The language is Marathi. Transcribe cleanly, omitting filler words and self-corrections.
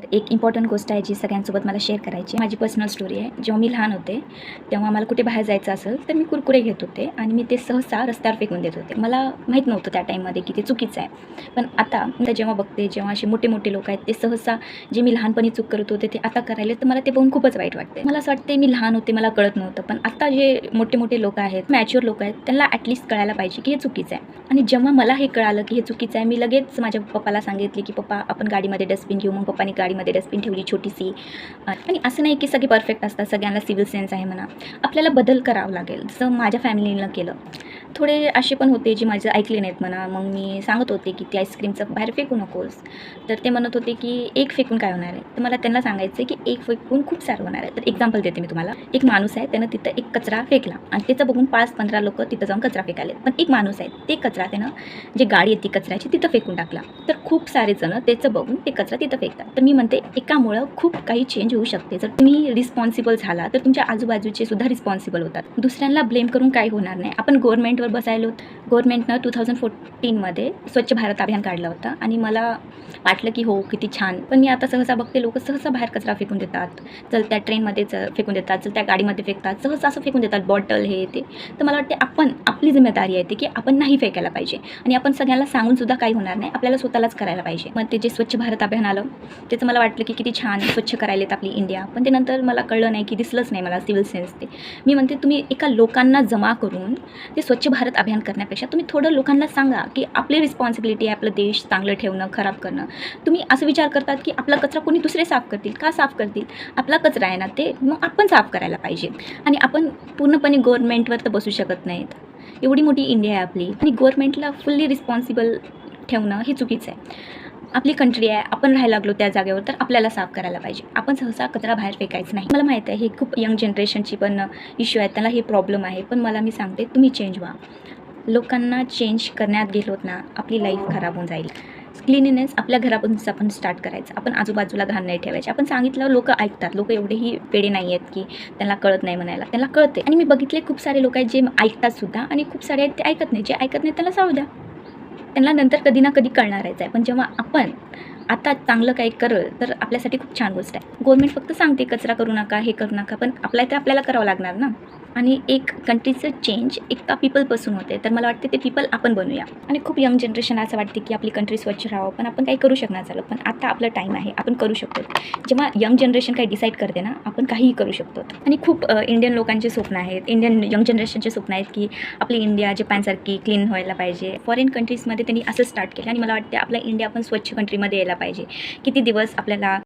तर एक इम्पॉर्टंट गोष्ट आहे जी सगळ्यांसोबत मला शेअर करायची. माझी पर्सनल स्टोरी आहे. जेव्हा मी लहान होते तेव्हा मला कुठे बाहेर जायचं असेल तर मी कुरकुरे घेत होते आणि मी ते सहसा रस्त्यावर फेकून देत होते. मला माहीत नव्हतं त्या टाईममध्ये की ते चुकीचं आहे. पण आता जेव्हा बघते, जेव्हा असे मोठे मोठे लोक आहेत ते सहसा जे मी लहानपणी चूक करत होते ते आता करायला, तर मला ते बघून खूपच वाईट वाटते. मला असं वाटते मी लहान होते, मला कळत नव्हतं. पण आता जे मोठे मोठे लोक आहेत, मॅच्युअर लोक आहेत, त्यांना ॲटलिस्ट कळायला पाहिजे की हे चुकीचं आहे. आणि जेव्हा मला हे कळालं की हे चुकीचं आहे, मी लगेच माझ्या पप्पाला सांगितले की पप्पा आपण गाडीमध्ये डस्टबिन घेऊ. मग पप्पानी गाडीमध्ये डस्टबिन ठेवली छोटीशी. आणि असं नाही की सगळे परफेक्ट असतात, सगळ्यांना सिव्हिल सेन्स आहे म्हणा. आपल्याला बदल करावा लागेल. जसं माझ्या फॅमिलीनं केलं. थोडे असे पण होते जे माझं ऐकले नाहीत म्हणा. मग मी सांगत होते की ती आईस्क्रीमचं बाहेर फेकू नकोस. तर ते म्हणत होते की एक फेकून काय होणार आहे. तर मला त्यांना सांगायचं आहे की एक फेकून खूप सारं होणार आहे. तर एक्झाम्पल देते मी तुम्हाला. एक माणूस आहे, त्यानं तिथं एक कचरा फेकला आणि त्याचं बघून 5-15 लोक तिथं जाऊन कचरा फेकायले. पण एक माणूस आहे, ते कचरा त्यानं जे गाडी येते कचऱ्याची तिथं फेकून टाकला. तर खूप सारे जण त्याचं बघून ते कचरा तिथं फेकतात. तर मी म्हणते एकामुळं खूप काही चेंज होऊ शकते. जर तुम्ही रिस्पॉन्सिबल झाला तर तुमच्या आजूबाजूचे सुद्धा रिस्पॉन्सिबल होतात. दुसऱ्यांना ब्लेम करून काही होणार नाही. आपण गव्हर्नमेंटवर बसायलो. गव्हर्नमेंटनं 2014मध्ये स्वच्छ भारत अभियान काढलं होतं आणि मला वाटलं की हो किती छान. पण मी आता सहसा बघते लोक सहसा बाहेर कचरा फेकून देतात. चलत्या ट्रेनमध्येच फेकून देतात, चलत्या गाडीमध्ये फेकतात, सहसा असं फेकून देतात बॉटल हे ते. तर मला वाटते आपली जिम्मेदारी आहे ती की आपण नाही फेकायला पाहिजे. आणि आपण सगळ्यांना सांगून सुद्धा काही होणार नाही. आपल्याला स्वतःलाच करायला पाहिजे. मग ते जे स्वच्छ भारत अभियान आलं त्याचं मला वाटलं की किती छान स्वच्छ करायलेत आपली इंडिया. पण ते नंतर मला कळलं नाही की दिसलंच नाही मला सिव्हिल सेन्स ते. मी म्हणते तुम्ही एका लोकांना जमा करून ते स्वच्छ भारत अभियान करण्यापेक्षा तुम्ही थोडं लोकांना सांगा की आपली रिस्पॉन्सिबिलिटी आहे आपलं देश चांगलं ठेवणं, खराब करणं. तुम्ही असं विचार करतात की आपला कचरा कोणी दुसरे साफ करतील. का साफ करतील? आपला कचरा आहे ना ते मग आपण साफ करायला पाहिजे. आणि आपण पूर्णपणे गव्हर्नमेंटवर तर बसू शकत नाहीत. एवढी मोठी इंडिया आहे आपली आणि गव्हर्नमेंटला फुल्ली रिस्पॉन्सिबल ठेवणं हे चुकीचं आहे. आपली कंट्री आहे, आपण राहायला लागलो त्या जागेवर तर आपल्याला साफ करायला पाहिजे. आपण सहसा कचरा बाहेर फेकायचं नाही. मला माहीत आहे हे खूप यंग जनरेशनची पण इश्यू आहे, त्यांना हे प्रॉब्लेम आहे. पण मला मी सांगते तुम्ही चेंज व्हा. लोकांना चेंज करण्यात गेलोत ना आपली लाईफ खराब होऊन जाईल. क्लिनिनेस आपल्या घरापासूनच आपण स्टार्ट करायचं. आपण आजूबाजूला घाण नाही ठेवायचे. आपण सांगितलं लोक ऐकतात. लोक एवढेही वेडे नाही आहेत की त्यांना कळत नाही म्हणायला. त्यांना कळते. आणि मी बघितले खूप सारे लोक आहेत जे ऐकतात सुद्धा आणि खूप सारे आहेत ते ऐकत नाही. जे ऐकत नाही त्याला जाऊ द्या. त्यांना नंतर कधी ना कधी कळणारच आहे. पण जेव्हा आपण आता चांगलं काही करल तर आपल्यासाठी खूप छान गोष्ट आहे. गव्हर्नमेंट फक्त सांगते कचरा करू नका, हे करू नका. पण आपल्याला करावं लागणार ना. आणि एक कंट्रीचं चेंज एका पीपलपासून होते. तर मला वाटते ते पीपल आपण बनूया. आणि खूप यंग जनरेशन असं वाटते की आपली कंट्री स्वच्छ राहावं. पण आपण काही करू शकणार झालं. पण आता आपलं टाईम आहे, आपण करू शकतो. जेव्हा यंग जनरेशन काही डिसाईड करते ना आपण काहीही करू शकतो. आणि खूप इंडियन लोकांचे स्वप्न आहेत, इंडियन यंग जनरेशनचे स्वप्न आहेत की आपली इंडिया जपानसारखी क्लीन व्हायला पाहिजे. फॉरेन कंट्रीजमध्ये त्यांनी असं स्टार्ट केलं आणि मला वाटते आपला इंडिया पण स्वच्छ कंट्रीमध्ये यायला पाहिजे. किती दिवस आपल्याला